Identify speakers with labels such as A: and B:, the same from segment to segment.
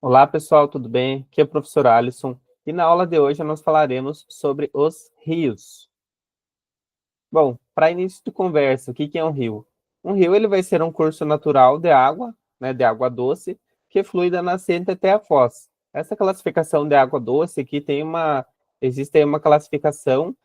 A: Olá, pessoal, tudo bem? Aqui é o professor Alisson e na aula de hoje nós falaremos sobre os rios. Bom, para início de conversa, o que é um rio? Um rio ele vai ser um curso natural de água, né, de água doce, que flui da nascente até a foz. Essa classificação de água doce aqui existe aí uma classificação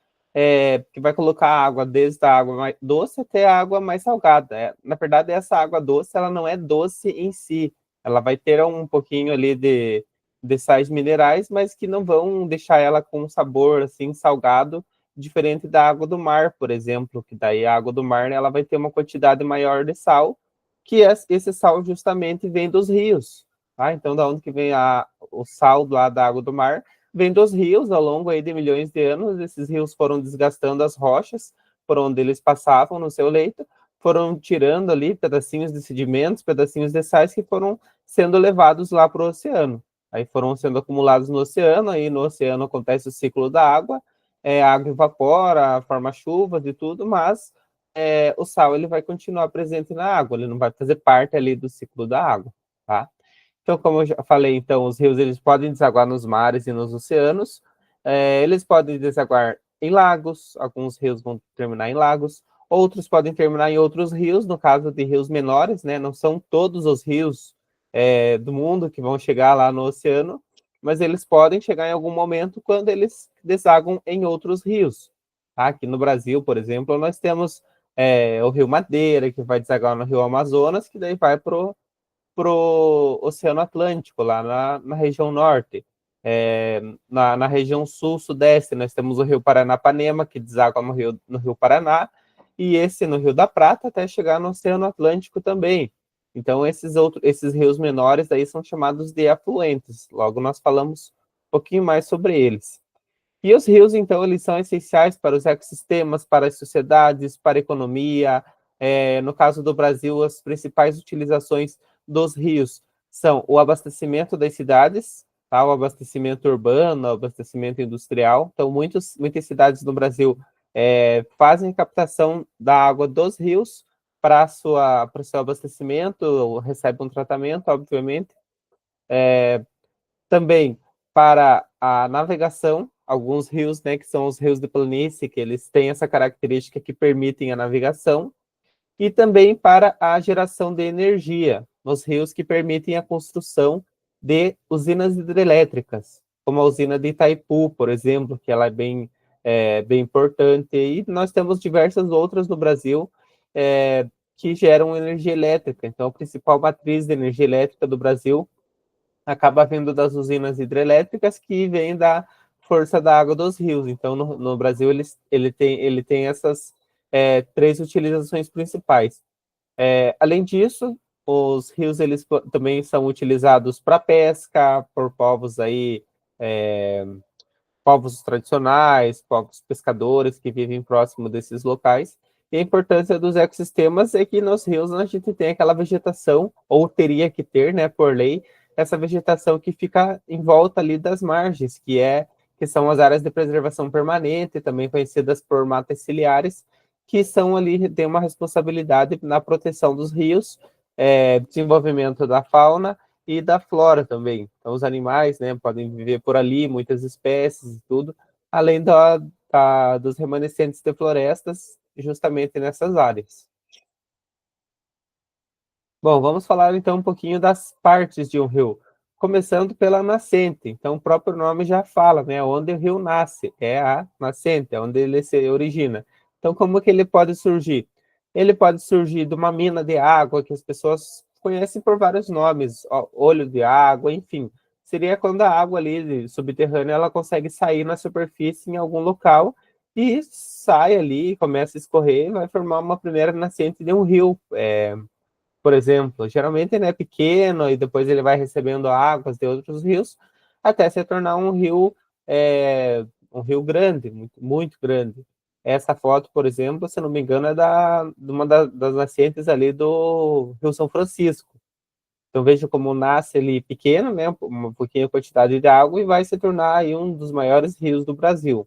A: que vai colocar a água desde a água mais doce até a água mais salgada. Na verdade, essa água doce ela não é doce em si, ela vai ter um pouquinho ali de sais minerais, mas que não vão deixar ela com um sabor assim salgado diferente da água do mar, por exemplo, que daí a água do mar né, ela vai ter uma quantidade maior de sal, que esse sal justamente vem dos rios, tá? Então, da onde que vem o sal lá da água do mar? Vem dos rios, ao longo aí de milhões de anos, esses rios foram desgastando as rochas por onde eles passavam no seu leito, foram tirando ali pedacinhos de sedimentos, pedacinhos de sais que foram sendo levados lá para o oceano. Aí foram sendo acumulados no oceano, aí no oceano acontece o ciclo da água, a água evapora, forma chuvas e tudo, mas o sal ele vai continuar presente na água, ele não vai fazer parte ali do ciclo da água, tá? Então, como eu já falei, então, os rios eles podem desaguar nos mares e nos oceanos, eles podem desaguar em lagos, alguns rios vão terminar em lagos, outros podem terminar em outros rios, no caso de rios menores, né? Não são todos os rios do mundo que vão chegar lá no oceano, mas eles podem chegar em algum momento quando eles desagam em outros rios. Tá? Aqui no Brasil, por exemplo, nós temos o Rio Madeira, que vai desagar no Rio Amazonas, que daí vai para o Oceano Atlântico, lá na região norte. Na região sul-sudeste, nós temos o Rio Paranapanema, que deságua no Rio Paraná, e esse no Rio da Prata, até chegar no Oceano Atlântico também. Então, esses rios menores aí são chamados de afluentes. Logo, nós falamos um pouquinho mais sobre eles. E os rios, então, eles são essenciais para os ecossistemas, para as sociedades, para a economia. No caso do Brasil, as principais utilizações dos rios são o abastecimento das cidades, tá? O abastecimento urbano, o abastecimento industrial. Então, muitas cidades no Brasil fazem captação da água dos rios para o seu abastecimento, recebem um tratamento, obviamente. Também para a navegação, alguns rios, né, que são os rios de planície, que eles têm essa característica que permitem a navegação, e também para a geração de energia, nos rios que permitem a construção de usinas hidrelétricas, como a usina de Itaipu, por exemplo, que ela bem importante, e nós temos diversas outras no Brasil que geram energia elétrica. Então, a principal matriz de energia elétrica do Brasil acaba vindo das usinas hidrelétricas que vêm da força da água dos rios. Então, no Brasil, ele tem essas três utilizações principais. Além disso, os rios eles também são utilizados para pesca por povos aí, povos tradicionais, povos pescadores que vivem próximo desses locais. E a importância dos ecossistemas é que nos rios a gente tem aquela vegetação, ou teria que ter, né, por lei, essa vegetação que fica em volta ali das margens, que são as áreas de preservação permanente, também conhecidas por matas ciliares, que são ali, têm uma responsabilidade na proteção dos rios, desenvolvimento da fauna e da flora também. Então, os animais, né, podem viver por ali, muitas espécies e tudo, além dos remanescentes de florestas, justamente nessas áreas. Bom, vamos falar então um pouquinho das partes de um rio, começando pela nascente. Então, o próprio nome já fala, né, onde o rio nasce, é a nascente, é onde ele se origina. Então, como que ele pode surgir? Ele pode surgir de uma mina de água que as pessoas conhecem por vários nomes, olho de água, enfim. Seria quando a água ali subterrânea ela consegue sair na superfície em algum local e sai ali, começa a escorrer e vai formar uma primeira nascente de um rio. Por exemplo, geralmente ele é pequeno e depois ele vai recebendo águas de outros rios até se tornar um rio grande, muito, muito grande. Essa foto, por exemplo, se não me engano, é de uma das nascentes ali do Rio São Francisco. Então veja como nasce ali pequeno, né, uma pouquinha quantidade de água e vai se tornar aí um dos maiores rios do Brasil.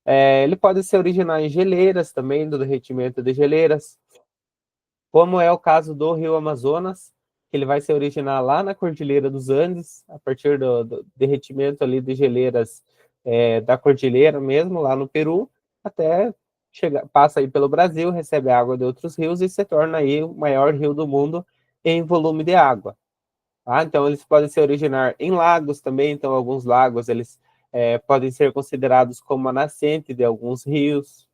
A: Ele pode se originar em geleiras também, do derretimento de geleiras, como é o caso do Rio Amazonas. que ele vai se originar lá na Cordilheira dos Andes, a partir do derretimento ali de geleiras da cordilheira mesmo, lá no Peru, até passa aí pelo Brasil, recebe água de outros rios e se torna aí o maior rio do mundo em volume de água. Tá? Então, eles podem se originar em lagos também, então alguns lagos eles podem ser considerados como a nascente de alguns rios.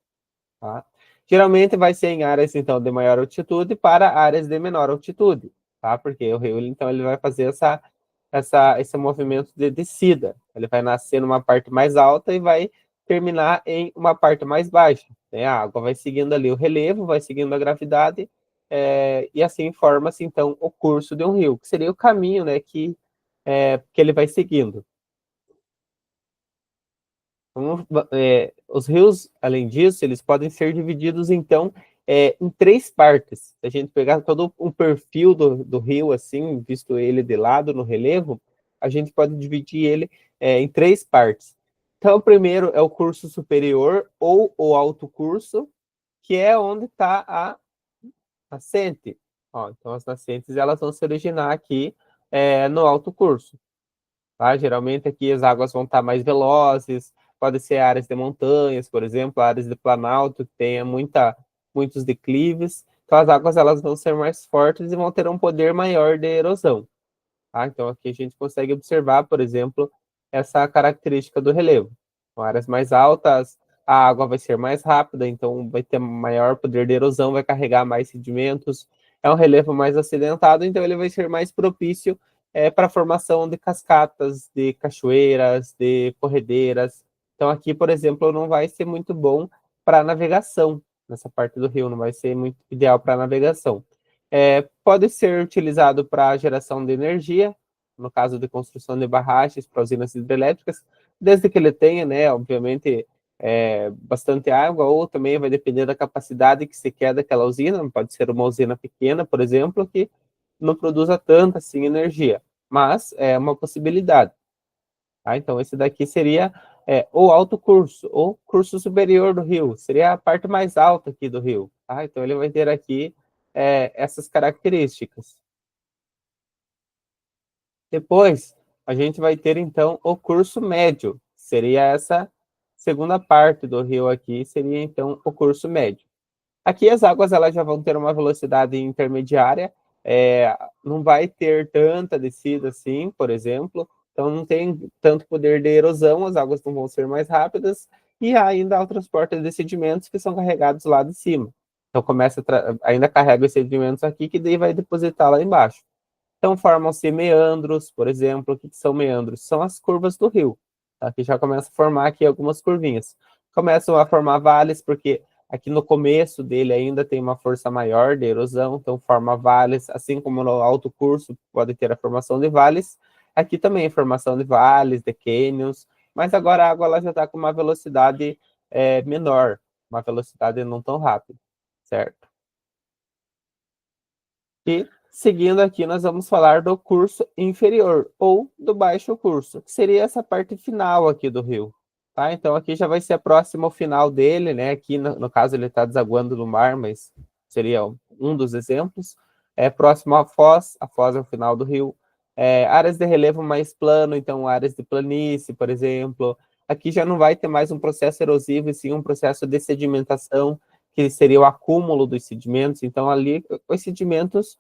A: Tá? Geralmente vai ser em áreas então de maior altitude para áreas de menor altitude, tá? Porque o rio então ele vai fazer esse movimento de descida. Ele vai nascer numa parte mais alta e vai terminar em uma parte mais baixa. Né? A água vai seguindo ali o relevo, vai seguindo a gravidade e assim forma-se então o curso de um rio, que seria o caminho, né, que ele vai seguindo. Os rios, além disso, eles podem ser divididos, então, em três partes. Se a gente pegar todo um perfil do rio, assim, visto ele de lado no relevo, a gente pode dividir ele em três partes. Então, o primeiro é o curso superior ou o alto curso, que é onde está a nascente. Ó, então, as nascentes elas vão se originar aqui no alto curso. Tá? Geralmente aqui as águas vão estar mais velozes, pode ser áreas de montanhas, por exemplo, áreas de planalto que tenha muitos declives. Então as águas elas vão ser mais fortes e vão ter um poder maior de erosão. Tá? Então aqui a gente consegue observar, por exemplo, essa característica do relevo. Com áreas mais altas, a água vai ser mais rápida, então vai ter maior poder de erosão, vai carregar mais sedimentos. É um relevo mais acidentado, então ele vai ser mais propício para a formação de cascatas, de cachoeiras, de corredeiras. Então aqui, por exemplo, não vai ser muito bom para navegação, nessa parte do rio, não vai ser muito ideal para navegação. Pode ser utilizado para geração de energia, no caso de construção de barragens para usinas hidrelétricas, desde que ele tenha, né, obviamente, bastante água, ou também vai depender da capacidade que se quer daquela usina, pode ser uma usina pequena, por exemplo, que não produza tanta assim energia, mas é uma possibilidade. Tá? Então, esse daqui seria o alto curso, ou curso superior do rio, seria a parte mais alta aqui do rio. Tá? Então, ele vai ter aqui essas características. Depois, a gente vai ter, então, o curso médio, seria essa segunda parte do rio aqui, seria, então, o curso médio. Aqui as águas elas já vão ter uma velocidade intermediária, não vai ter tanta descida assim, por exemplo, então não tem tanto poder de erosão, as águas não vão ser mais rápidas, e ainda há o transporte de sedimentos que são carregados lá de cima. Então ainda carrega os sedimentos aqui, que daí vai depositar lá embaixo. Então formam-se meandros, por exemplo. O que são meandros? São as curvas do rio. Tá? Que já começa a formar aqui algumas curvinhas. Começam a formar vales, porque aqui no começo dele ainda tem uma força maior de erosão, então forma vales, assim como no alto curso pode ter a formação de vales, aqui também a formação de vales, de cânions, mas agora a água ela já está com uma velocidade menor, uma velocidade não tão rápida, certo? E seguindo aqui, nós vamos falar do curso inferior ou do baixo curso, que seria essa parte final aqui do rio. Tá? Então aqui já vai ser próximo ao final dele, né? Aqui no caso ele está desaguando no mar, mas seria um dos exemplos. Próximo à foz é o final do rio. Áreas de relevo mais plano, então áreas de planície, por exemplo. Aqui já não vai ter mais um processo erosivo, e sim um processo de sedimentação, que seria o acúmulo dos sedimentos. Então ali os sedimentos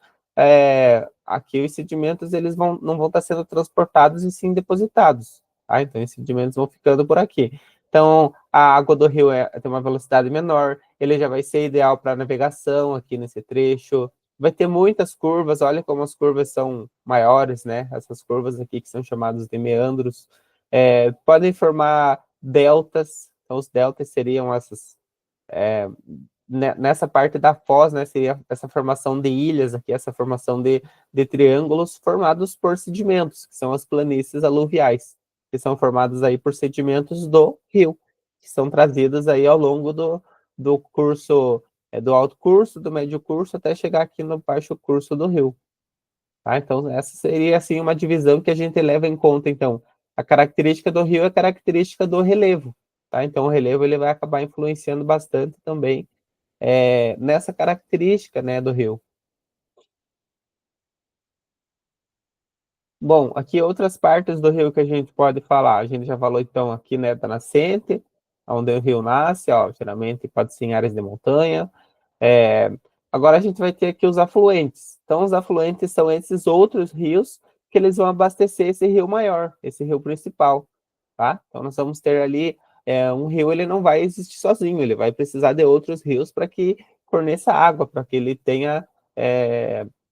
A: aqui os sedimentos eles não vão estar sendo transportados e sim depositados. Tá? Então, os sedimentos vão ficando por aqui. Então, a água do rio tem uma velocidade menor, ele já vai ser ideal para navegação aqui nesse trecho. Vai ter muitas curvas, olha como as curvas são maiores, né? Essas curvas aqui que são chamadas de meandros. Podem formar deltas, então os deltas seriam essas nessa parte da foz, né, seria essa formação de ilhas aqui, essa formação de triângulos formados por sedimentos, que são as planícies aluviais, que são formadas aí por sedimentos do rio, que são trazidos aí ao longo do curso, do alto curso, do médio curso, até chegar aqui no baixo curso do rio. Tá? Então, essa seria, assim, uma divisão que a gente leva em conta, então. A característica do rio é a característica do relevo, tá? Então, o relevo ele vai acabar influenciando bastante também nessa característica, né, do rio. Bom, aqui outras partes do rio que a gente pode falar. A gente já falou então aqui, né, da nascente, onde o rio nasce, ó, geralmente pode ser em áreas de montanha. É, agora a gente vai ter aqui os afluentes. Então, os afluentes são esses outros rios que eles vão abastecer esse rio maior, esse rio principal, tá? Então, nós vamos ter ali um rio, ele não vai existir sozinho, ele vai precisar de outros rios para que forneça água, para que ele tenha,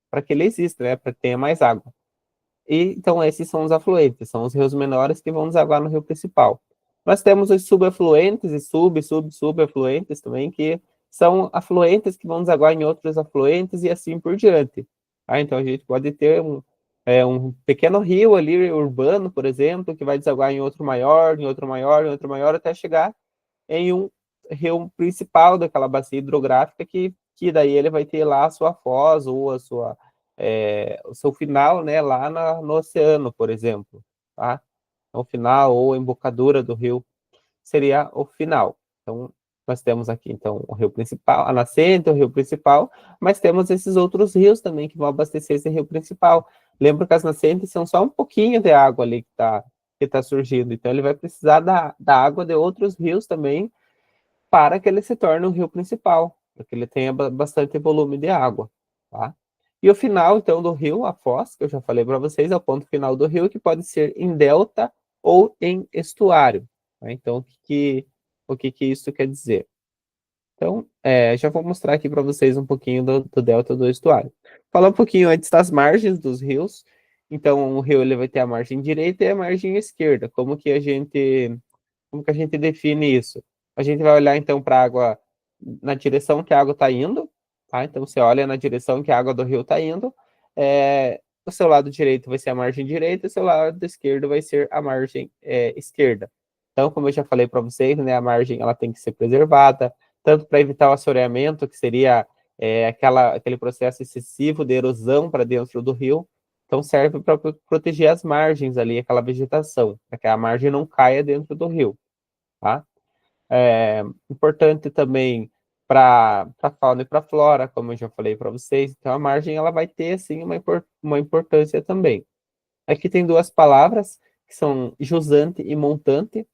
A: para que ele exista, né? Para que tenha mais água. E, então, esses são os afluentes, são os rios menores que vão desaguar no rio principal. Nós temos os subafluentes e subafluentes também, que são afluentes que vão desaguar em outros afluentes e assim por diante. Tá? Então, a gente pode ter um pequeno rio ali, urbano, por exemplo, que vai desaguar em outro maior, em outro maior, em outro maior, até chegar em um rio principal daquela bacia hidrográfica que daí ele vai ter lá a sua foz ou o seu final, né, lá no oceano, por exemplo, tá? O final ou a embocadura do rio seria o final. Então, nós temos aqui, então, o rio principal, a nascente, o rio principal, mas temos esses outros rios também que vão abastecer esse rio principal. Lembra que as nascentes são só um pouquinho de água ali que tá surgindo, então ele vai precisar da água de outros rios também para que ele se torne um rio principal, para que ele tenha bastante volume de água, tá? E o final, então, do rio, a foz, que eu já falei para vocês, é o ponto final do rio, que pode ser em delta ou em estuário. Tá? Então, o que que isso quer dizer? Então, já vou mostrar aqui para vocês um pouquinho do delta do estuário. Falar um pouquinho antes das margens dos rios. Então, o rio ele vai ter a margem direita e a margem esquerda. Como que a gente define isso? A gente vai olhar então para a água na direção que a água está indo, tá? Então você olha na direção que a água do rio está indo, o seu lado direito vai ser a margem direita, e o seu lado esquerdo vai ser a margem esquerda. Então, como eu já falei para vocês, né, a margem ela tem que ser preservada, tanto para evitar o assoreamento, que seria aquele processo excessivo de erosão para dentro do rio, então serve para proteger as margens ali, aquela vegetação, para que a margem não caia dentro do rio, tá? Importante também para a fauna e para a flora, como eu já falei para vocês. Então a margem ela vai ter assim uma importância também. Aqui tem duas palavras que são jusante e montante.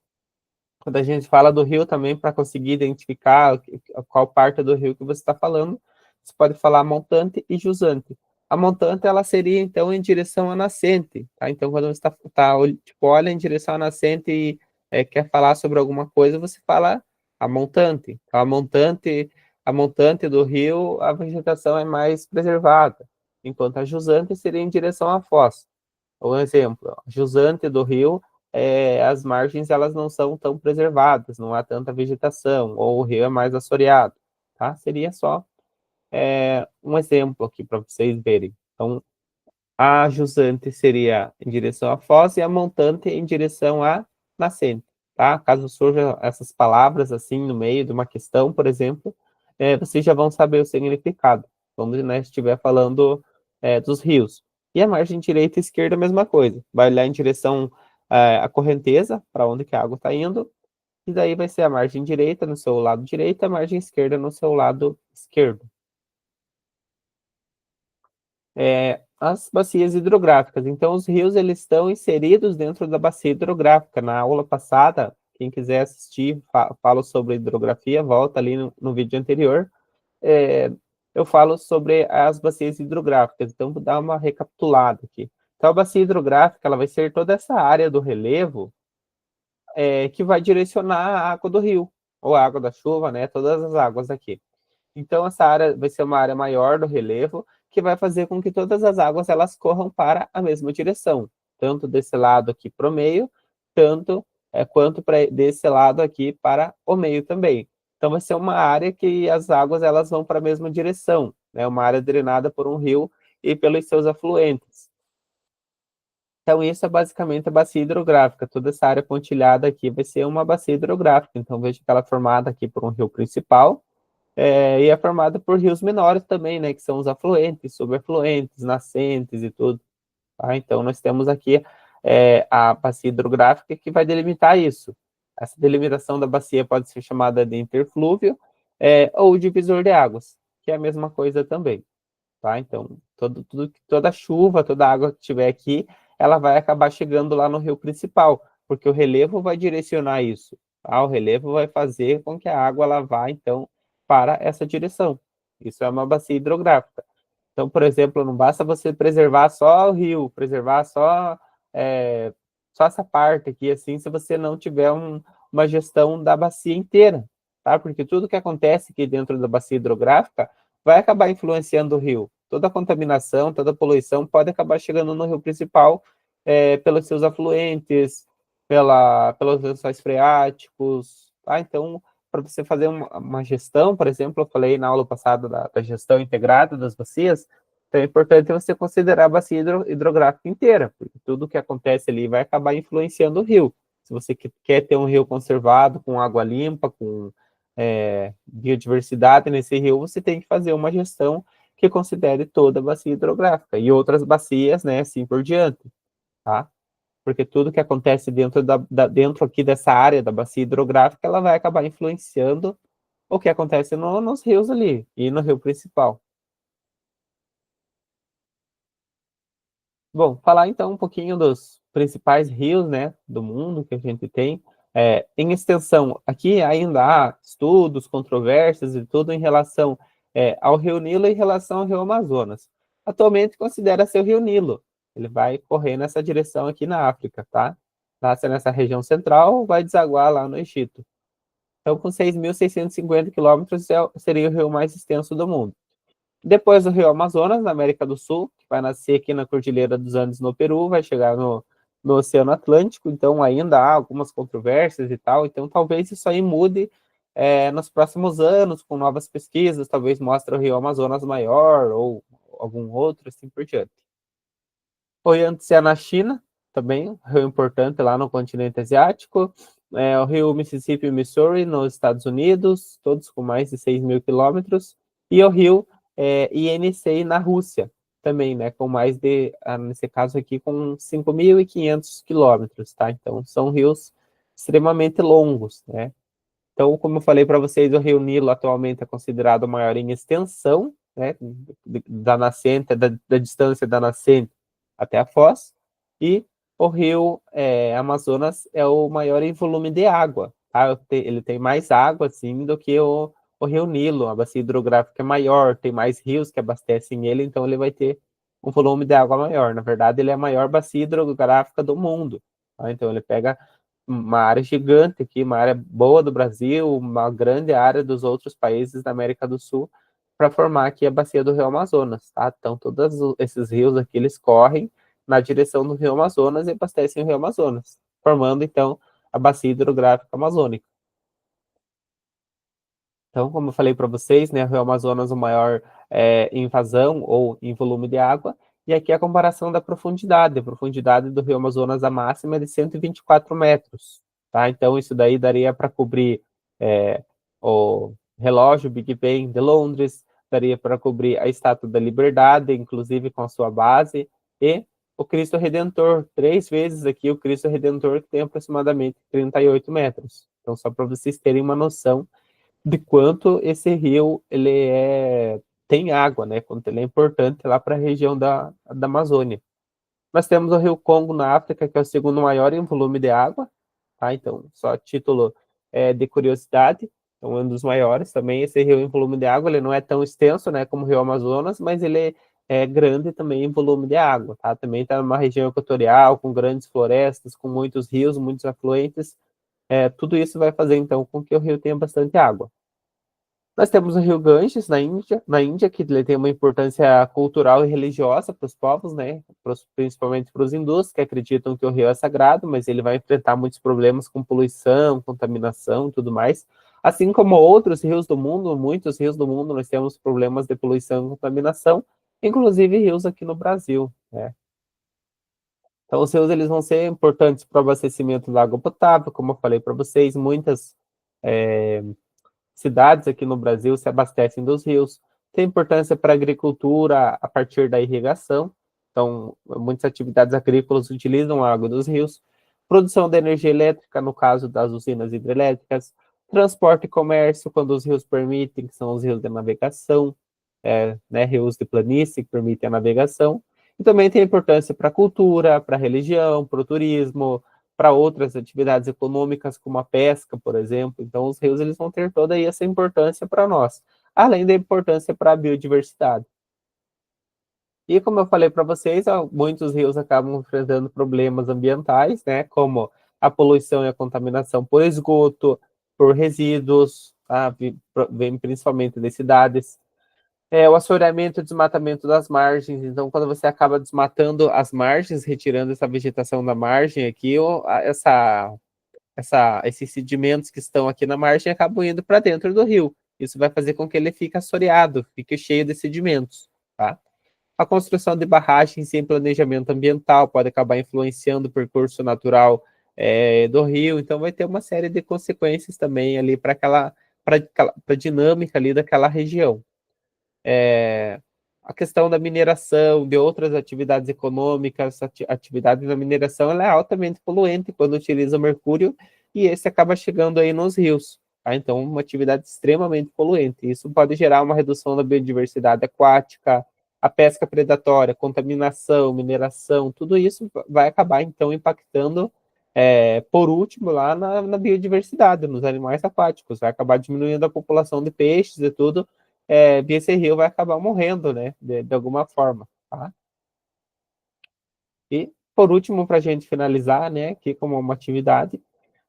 A: Quando a gente fala do rio também, para conseguir identificar qual parte do rio que você está falando, você pode falar montante e jusante. A montante, ela seria, então, em direção à nascente, tá? Então, quando você tipo, olha em direção à nascente e quer falar sobre alguma coisa, você fala a montante. Então, a montante do rio, a vegetação é mais preservada, enquanto a jusante seria em direção à foz. Um exemplo, a jusante do rio, as margens elas não são tão preservadas, não há tanta vegetação, ou o rio é mais assoreado, tá? Seria só um exemplo aqui para vocês verem. Então, a jusante seria em direção à foz e a montante em direção à nascente, tá? Caso surjam essas palavras assim no meio de uma questão, por exemplo, vocês já vão saber o significado, quando né, estiver falando dos rios. E a margem direita e esquerda, a mesma coisa. Vai olhar em direção à correnteza, para onde que a água está indo, e daí vai ser a margem direita no seu lado direito, a margem esquerda no seu lado esquerdo. As bacias hidrográficas. Então, os rios eles estão inseridos dentro da bacia hidrográfica. Na aula passada, quem quiser assistir, falo sobre hidrografia, volta ali no vídeo anterior. É, eu falo sobre as bacias hidrográficas. Então, vou dar uma recapitulada aqui. Então, a bacia hidrográfica ela vai ser toda essa área do relevo que vai direcionar a água do rio, ou a água da chuva, né? Todas as águas aqui. Então, essa área vai ser uma área maior do relevo, que vai fazer com que todas as águas elas corram para a mesma direção, tanto desse lado aqui para o meio, tanto quanto desse lado aqui para o meio também. Então, vai ser uma área que as águas elas vão para a mesma direção, né? Uma área drenada por um rio e pelos seus afluentes. Então, isso é basicamente a bacia hidrográfica. Toda essa área pontilhada aqui vai ser uma bacia hidrográfica. Então, veja que ela é formada aqui por um rio principal, e é formada por rios menores também, né, que são os afluentes, subafluentes, nascentes e tudo. Tá? Então, nós temos aqui a bacia hidrográfica que vai delimitar isso. Essa delimitação da bacia pode ser chamada de interflúvio ou divisor de águas, que é a mesma coisa também. Tá? Então, toda chuva, toda água que tiver aqui, ela vai acabar chegando lá no rio principal, porque o relevo vai direcionar isso. Tá? O relevo vai fazer com que a água ela vá, então, para essa direção. Isso é uma bacia hidrográfica. Então, por exemplo, não basta você preservar só o rio, preservar só essa parte aqui, assim, se você não tiver uma gestão da bacia inteira, tá? Porque tudo que acontece aqui dentro da bacia hidrográfica vai acabar influenciando o rio. Toda a contaminação, toda a poluição pode acabar chegando no rio principal pelos seus afluentes, pelos lençóis freáticos, tá? Então, para você fazer uma gestão, por exemplo, eu falei na aula passada da gestão integrada das bacias, então é importante você considerar a bacia hidrográfica inteira, porque tudo que acontece ali vai acabar influenciando o rio. Se você quer ter um rio conservado, com água limpa, com biodiversidade nesse rio, você tem que fazer uma gestão que considere toda a bacia hidrográfica e outras bacias, né, assim por diante, tá? Porque tudo que acontece dentro aqui dessa área da bacia hidrográfica, ela vai acabar influenciando o que acontece nos rios ali e no rio principal. Bom, falar então um pouquinho dos principais rios, né, do mundo que a gente tem. Em extensão, aqui ainda há estudos, controvérsias e tudo em relação ao Rio Nilo e em relação ao Rio Amazonas. Atualmente considera-se o Rio Nilo. Ele vai correr nessa direção aqui na África, tá? Nasce nessa região central, vai desaguar lá no Egito. Então, com 6.650 quilômetros, seria o rio mais extenso do mundo. Depois o rio Amazonas, na América do Sul, que vai nascer aqui na Cordilheira dos Andes, no Peru, vai chegar no Oceano Atlântico, então ainda há algumas controvérsias e tal, então talvez isso aí mude nos próximos anos, com novas pesquisas, talvez mostre o rio Amazonas maior, ou algum outro, assim por diante. O Yangtze na China, também, um rio importante lá no continente asiático, o rio Mississippi e Missouri nos Estados Unidos, todos com mais de 6.000 quilômetros, e o rio Yenisei na Rússia, também, né, com mais de, nesse caso aqui, com 5.500 quilômetros, tá? Então, são rios extremamente longos, né? Então, como eu falei para vocês, o Rio Nilo atualmente é considerado o maior em extensão, né, da nascente, da distância da nascente até a foz, e o Rio Amazonas é o maior em volume de água, tá? Ele tem mais água, assim, do que o Rio Nilo, a bacia hidrográfica é maior, tem mais rios que abastecem ele, então ele vai ter um volume de água maior. Na verdade, ele é a maior bacia hidrográfica do mundo, tá? Então ele pega uma área gigante aqui, uma área boa do Brasil, uma grande área dos outros países da América do Sul, para formar aqui a bacia do Rio Amazonas, tá? Então, todos esses rios aqui, eles correm na direção do Rio Amazonas e abastecem o Rio Amazonas, formando, então, a bacia hidrográfica amazônica. Então, como eu falei para vocês, né, o Rio Amazonas é o maior em vazão ou em volume de água, e aqui a comparação da profundidade. A profundidade do Rio Amazonas, a máxima é de 124 metros, tá? Então, isso daí daria para cobrir o relógio Big Ben de Londres, daria para cobrir a Estátua da Liberdade, inclusive com a sua base, e o Cristo Redentor, 3 vezes aqui o Cristo Redentor, que tem aproximadamente 38 metros. Então, só para vocês terem uma noção de quanto esse rio tem água, né? Quanto ele é importante lá para a região da Amazônia. Nós temos o Rio Congo na África, que é o segundo maior em volume de água, tá? Então, só título de curiosidade, então é um dos maiores também. Esse rio em volume de água, ele não é tão extenso, né, como o Rio Amazonas, mas ele é grande também em volume de água, tá? Também está numa região equatorial, com grandes florestas, com muitos rios, muitos afluentes. Tudo isso vai fazer, então, com que o rio tenha bastante água. Nós temos o rio Ganges, na Índia, que ele tem uma importância cultural e religiosa para os povos, né? Principalmente para os hindus, que acreditam que o rio é sagrado, mas ele vai enfrentar muitos problemas com poluição, contaminação e tudo mais. Assim como outros rios do mundo, muitos rios do mundo, nós temos problemas de poluição e contaminação, inclusive rios aqui no Brasil, né? Então, os rios eles vão ser importantes para o abastecimento da água potável, como eu falei para vocês, muitas cidades aqui no Brasil se abastecem dos rios, tem importância para a agricultura a partir da irrigação, então muitas atividades agrícolas utilizam a água dos rios, produção de energia elétrica, no caso das usinas hidrelétricas, transporte e comércio, quando os rios permitem, que são os rios de navegação, né, rios de planície que permitem a navegação, E também tem importância para a cultura, para a religião, para o turismo, para outras atividades econômicas, como a pesca, por exemplo. Então, os rios eles vão ter toda aí essa importância para nós, além da importância para a biodiversidade. E como eu falei para vocês, muitos rios acabam enfrentando problemas ambientais, né, como a poluição e a contaminação por esgoto, por resíduos, tá? Vem principalmente das cidades. O assoreamento e desmatamento das margens. Então, quando você acaba desmatando as margens, retirando essa vegetação da margem aqui, esses sedimentos que estão aqui na margem acabam indo para dentro do rio. Isso vai fazer com que ele fique assoreado, fique cheio de sedimentos, tá? A construção de barragens sem planejamento ambiental pode acabar influenciando o percurso natural do rio, então vai ter uma série de consequências também ali para a dinâmica ali daquela região. A questão da mineração, de outras atividades econômicas, atividades da mineração, ela é altamente poluente quando utiliza o mercúrio e esse acaba chegando aí nos rios. Tá? Então, uma atividade extremamente poluente. Isso pode gerar uma redução da biodiversidade aquática, a pesca predatória, contaminação, mineração, tudo isso vai acabar, então, impactando, por último, lá na biodiversidade, nos animais aquáticos. Vai acabar diminuindo a população de peixes e tudo, esse rio vai acabar morrendo, né, de alguma forma, tá? E, por último, para a gente finalizar, né, aqui como uma atividade,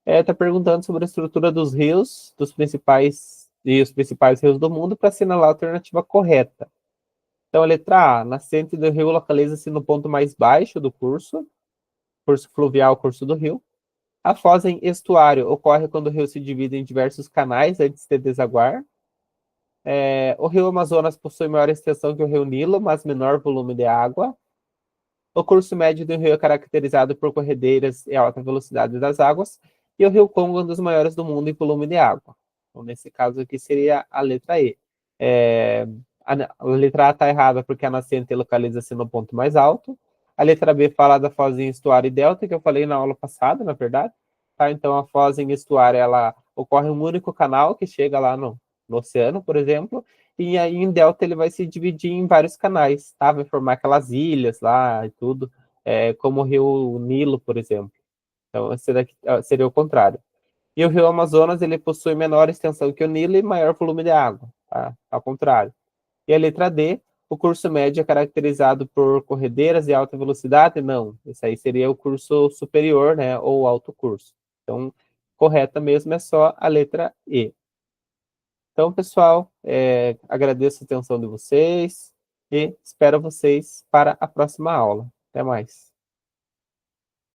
A: está perguntando sobre a estrutura dos rios, os principais rios do mundo, para assinalar a alternativa correta. Então, a letra A, nascente do rio localiza-se no ponto mais baixo do curso fluvial, curso do rio. A foz em estuário ocorre quando o rio se divide em diversos canais antes de desaguar. O rio Amazonas possui maior extensão que o rio Nilo, mas menor volume de água. O curso médio do rio é caracterizado por corredeiras e alta velocidade das águas. E o rio Congo é um dos maiores do mundo em volume de água. Então, nesse caso aqui seria a letra E. É, a letra A está errada porque a nascente localiza-se no ponto mais alto. A letra B fala da foz em estuário e delta, que eu falei na aula passada, na verdade. Tá? Então, a foz em estuário, ela ocorre em um único canal que chega lá no oceano, por exemplo, e aí em delta ele vai se dividir em vários canais, tá? Vai formar aquelas ilhas lá e tudo, como o rio Nilo, por exemplo. Então, esse daqui seria o contrário. E o rio Amazonas, ele possui menor extensão que o Nilo e maior volume de água, tá? Ao contrário. E a letra D, o curso médio é caracterizado por corredeiras e alta velocidade? Não, esse aí seria o curso superior, né, ou alto curso. Então, correta mesmo é só a letra E. Então, pessoal, agradeço a atenção de vocês e espero vocês para a próxima aula. Até mais.